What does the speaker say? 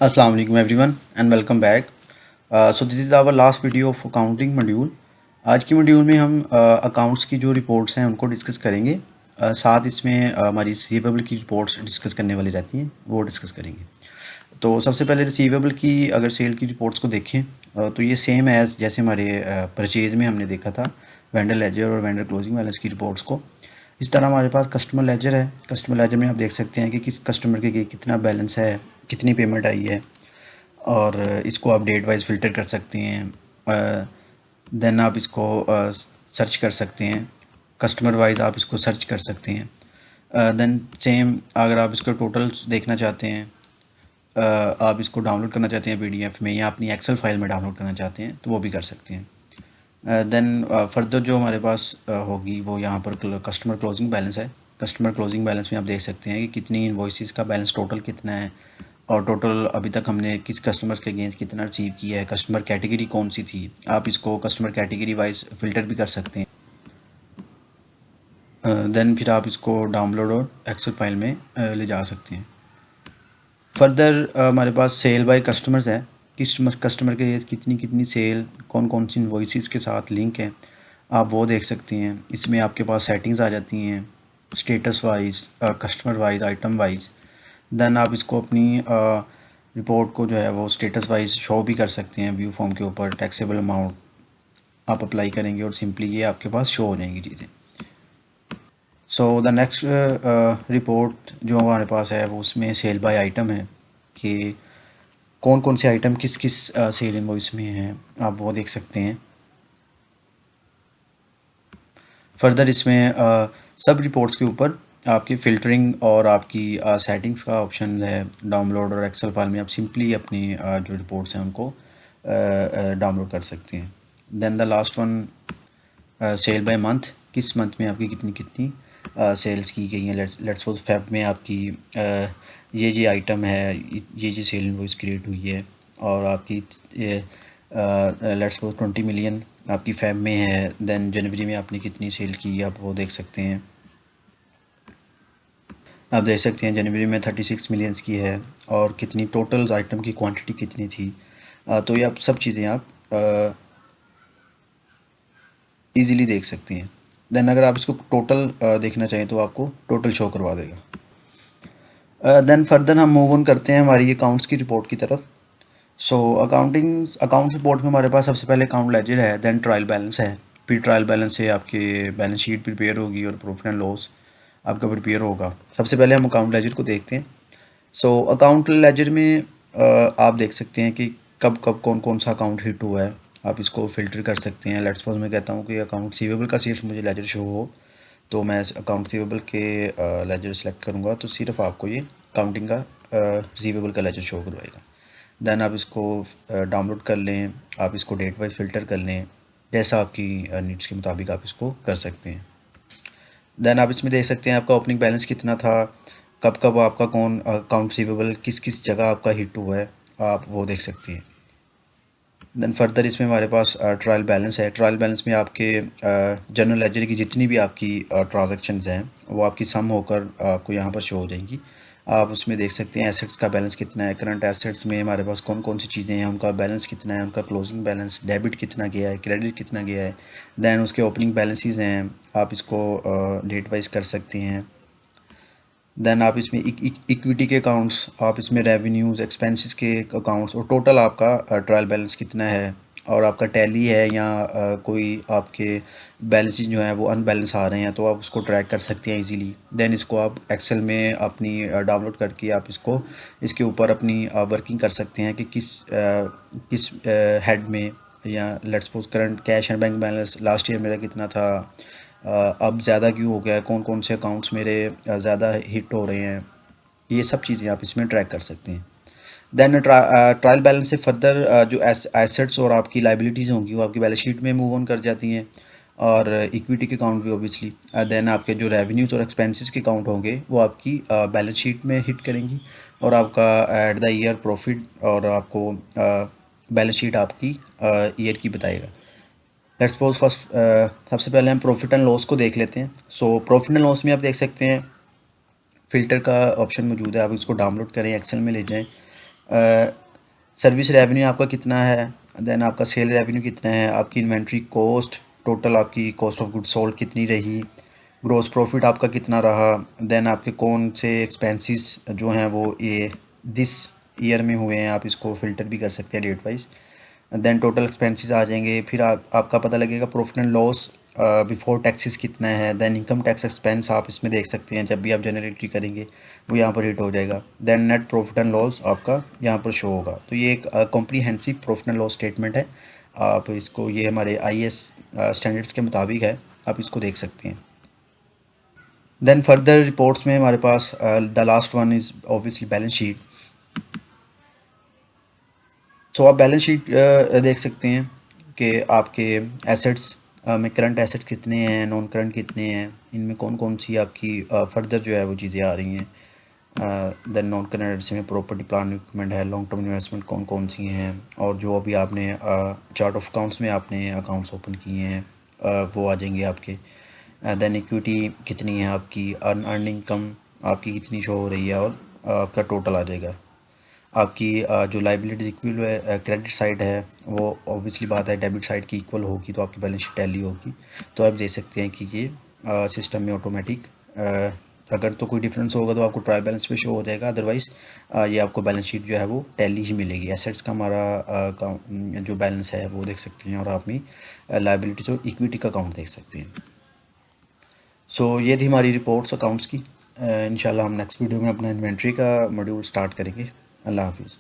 Assalamu alaikum everyone and welcome back. So this is our last video of accounting module. आज की module में हम accounts की जो रिपोर्ट्स हैं उनको डिस्कस करेंगे। साथ इसमें हमारी रिसीवेबल की रिपोर्ट्स डिस्कस करने वाली रहती हैं, वो डिस्कस करेंगे। तो सबसे पहले रिसीवेबल की अगर सेल की रिपोर्ट्स को देखें तो ये सेम एज़ जैसे हमारे परचेज़ में हमने देखा था वेंडर लेजर और वेंडर क्लोजिंग बैलेंस की रिपोर्ट्स को। इस तरह हमारे पास कस्टमर लेजर है। कस्टमर लेजर में आप देख सकते हैं कि किस कस्टमर के कितना बैलेंस है, कितनी पेमेंट आई है, और इसको आप डेट वाइज फ़िल्टर कर सकते हैं। देन आप इसको सर्च कर सकते हैं, कस्टमर वाइज आप इसको सर्च कर सकते हैं। देन सेम अगर आप इसको टोटल्स देखना चाहते हैं, आप इसको डाउनलोड करना चाहते हैं पीडीएफ में या अपनी एक्सेल फाइल में डाउनलोड करना चाहते हैं तो वो भी कर सकते हैं। देन फर्दर जो हमारे पास होगी वो यहाँ पर कस्टमर क्लोजिंग बैलेंस है। कस्टमर क्लोजिंग बैलेंस में आप देख सकते हैं कि कितनी इनवॉइसेस का बैलेंस टोटल कितना है और टोटल अभी तक हमने किस कस्टमर्स के अगेंस्ट कितना रिसीव किया है, कस्टमर कैटेगरी कौन सी थी। आप इसको कस्टमर कैटेगरी वाइज फ़िल्टर भी कर सकते हैं। देन फिर आप इसको डाउनलोड और एक्सेल फाइल में ले जा सकते हैं। फर्दर हमारे पास सेल बाय कस्टमर्स है, किस कस्टमर के कितनी कितनी सेल, कौन कौन सी इनवॉइसेस के साथ लिंक है, आप वो देख सकते हैं। इसमें आपके पास सेटिंग्स आ जाती हैं status wise, customer wise, item wise. Then आप इसको अपनी रिपोर्ट को जो है वो स्टेटस वाइज शो भी कर सकते हैं। व्यू फॉर्म के ऊपर टैक्सेबल अमाउंट आप अप्लाई करेंगे और सिंपली ये आपके पास शो हो जाएंगी चीज़ें। सो द नेक्स्ट रिपोर्ट जो हमारे पास है वो उसमें सेल बाय आइटम है कि कौन कौन से आइटम किस किस सेल इनवॉइस में हैं, आप वो देख सकते हैं। फर्दर इसमें सब रिपोर्ट्स के ऊपर आपकी फ़िल्टरिंग और आपकी सेटिंग्स का ऑप्शन है। डाउनलोड और एक्सेल फाइल में आप सिंपली अपनी जो रिपोर्ट्स हैं उनको डाउनलोड कर सकते हैं। Then the last one sale by month, किस मंथ में आपकी कितनी कितनी सेल्स की गई हैं। लेट्स सपोज फेब में आपकी ये आइटम है, ये सेल इनवॉइस क्रिएट हुई है और आपकी लेट्स सपोज 20 मिलियन आपकी फेब में है। देन जनवरी में आपने कितनी सेल की आप वो देख सकते हैं। आप देख सकते हैं जनवरी में 36 मिलियंस की है और कितनी टोटल आइटम की क्वांटिटी कितनी थी। तो ये आप सब चीज़ें आप इजीली देख सकते हैं। देन अगर आप इसको टोटल देखना चाहें तो आपको टोटल शो करवा देगा। देन फर्दर हम मूव ऑन करते हैं हमारी अकाउंट्स की रिपोर्ट की तरफ। सो अकाउंट्स रिपोर्ट में हमारे पास सबसे पहले अकाउंट लेजर है, देन ट्रायल बैलेंस है। प्री ट्रायल बैलेंस से आपके बैलेंस शीट प्रिपेयर होगी और प्रॉफिट एंड लॉस आपका प्रिपेयर होगा। सबसे पहले हम अकाउंट लेजर को देखते हैं। सो अकाउंट लेजर में आप देख सकते हैं कि कब कब कौन कौन सा अकाउंट हिट हुआ है, आप इसको फ़िल्टर कर सकते हैं। लेट्स सपोज मैं कहता हूँ कि अकाउंट रिसीवेबल का सिर्फ मुझे लेजर शो हो तो मैं अकाउंट रिसीवेबल के लेजर सेलेक्ट करूँगा तो सिर्फ आपको ये अकाउंटिंग का रिसीवेबल का लेजर शो करवाएगा। देन आप इसको डाउनलोड कर लें, आप इसको डेट वाइज फ़िल्टर कर लें, जैसा आपकी नीड्स के मुताबिक आप इसको कर सकते हैं। देन आप इसमें देख सकते हैं आपका ओपनिंग बैलेंस कितना था, कब कब आपका कौन अकाउंट रिसीवेबल किस किस जगह आपका हिट हुआ है, आप वो देख सकते हैं। देन फर्दर इसमें हमारे पास ट्रायल बैलेंस है। ट्रायल बैलेंस में आपके जनरल लेजर की जितनी भी आपकी ट्रांजैक्शंस हैं वो आपकी सम होकर आपको यहाँ पर शो हो जाएंगी। आप उसमें देख सकते हैं एसेट्स का बैलेंस कितना है, करंट एसेट्स में हमारे पास कौन कौन सी चीज़ें हैं, उनका बैलेंस कितना है, उनका क्लोजिंग बैलेंस, डेबिट कितना गया है, क्रेडिट कितना गया है। दैन उसके ओपनिंग बैलेंसेस हैं, आप इसको डेट वाइज कर सकते हैं। देन आप इसमें इक्विटी के अकाउंट्स, आप इसमें रेवेन्यूज़ एक्सपेंसेस के अकाउंट्स और टोटल आपका ट्रायल बैलेंस कितना है और आपका टैली है या कोई आपके बैलेंसेस जो हैं वो अनबैलेंस आ रहे हैं तो आप उसको ट्रैक कर सकते हैं इजीली। देन इसको आप एक्सेल में अपनी डाउनलोड करके आप इसको इसके ऊपर अपनी वर्किंग कर सकते हैं कि किस हेड में, या let's suppose current cash and bank balance last year मेरा कितना था, अब ज़्यादा क्यों हो गया है, कौन कौन से अकाउंट्स मेरे ज़्यादा हिट हो रहे हैं, ये सब चीज़ें आप इसमें ट्रैक कर सकते हैं। देन ट्रायल बैलेंस से फर्दर जो एसेट्स और आपकी लाइबिलिटीज़ होंगी वो आपकी बैलेंस शीट में मूव ऑन कर जाती हैं और इक्विटी के अकाउंट भी ऑब्वियसली। देन आपके जो रेवेन्यूज़ और एक्सपेंसेस के अकाउंट होंगे वो आपकी बैलेंस शीट में हिट करेंगी और आपका एट द ईयर प्रॉफिट और आपको बैलेंस शीट आपकी ईयर की बताएगा। लेट्स सपोज फर्स्ट सबसे पहले हम प्रॉफिट एंड लॉस को देख लेते हैं। सो प्रॉफिट एंड लॉस में आप देख सकते हैं फ़िल्टर का ऑप्शन मौजूद है, आप इसको डाउनलोड करें, एक्सेल में ले जाएं। सर्विस रेवेन्यू आपका कितना है, देन आपका सेल रेवेन्यू कितना है, आपकी इन्वेंट्री कॉस्ट, टोटल आपकी कॉस्ट ऑफ गुड सोल्ड कितनी रही, ग्रॉस प्रॉफिट आपका कितना रहा, देन आपके कौन से एक्सपेंसेस जो हैं वो ये दिस ईयर में हुए हैं, आप इसको फ़िल्टर भी कर सकते हैं date wise. Then total expenses आ जाएंगे, फिर आपका पता लगेगा profit and loss before taxes कितना है, देन इनकम टैक्स एक्सपेंस आप इसमें देख सकते हैं, जब भी आप जनरेट करेंगे वो यहाँ पर हिट हो जाएगा। Then net profit and loss आपका यहाँ पर शो होगा। तो ये एक comprehensive profit and loss statement है। आप इसको, ये हमारे IAS स्टैंडर्ड्स के मुताबिक है, आप इसको देख सकते हैं। देन फर्दर रिपोर्ट्स में हमारे पास the last one is obviously balance sheet. So आप बैलेंस शीट देख सकते हैं कि आपके एसेट्स में करंट एसेट कितने हैं, नॉन करंट कितने हैं, इनमें कौन कौन सी आपकी फर्दर जो है वो चीज़ें आ रही हैं। देन नॉन करंट एसेट्स में प्रॉपर्टी प्लांट इक्विपमेंट है, लॉन्ग टर्म इन्वेस्टमेंट कौन कौन सी हैं, और जो अभी आपने चार्ट ऑफ अकाउंट्स में आपने अकाउंट्स ओपन किए हैं वो आ जाएंगे आपके। देन इक्विटी कितनी है आपकी, अर्निंग इनकम आपकी कितनी शो हो रही है, और आपका टोटल आ जाएगा। आपकी जो लाइबिलिटीज इक्वल है, क्रेडिट साइड है वो ऑब्वियसली बात है डेबिट साइड की इक्वल होगी, तो आपकी बैलेंस शीट टैली होगी। तो आप देख सकते हैं कि ये सिस्टम में ऑटोमेटिक अगर तो कोई डिफरेंस होगा तो आपको ट्रायल बैलेंस पे शो हो जाएगा, अदरवाइज़ ये आपको बैलेंस शीट जो है वो टैली ही मिलेगी। एसेट्स का हमारा जो बैलेंस है वो देख सकते हैं, और आप अपनी लाइबिलिटीज और इक्विटी का अकाउंट देख सकते हैं। सो ये थी हमारी रिपोर्ट्स अकाउंट्स की। इंशाल्लाह हम नेक्स्ट वीडियो में अपना इन्वेंट्री का मॉड्यूल स्टार्ट करेंगे। अल्लाह हाफिज़।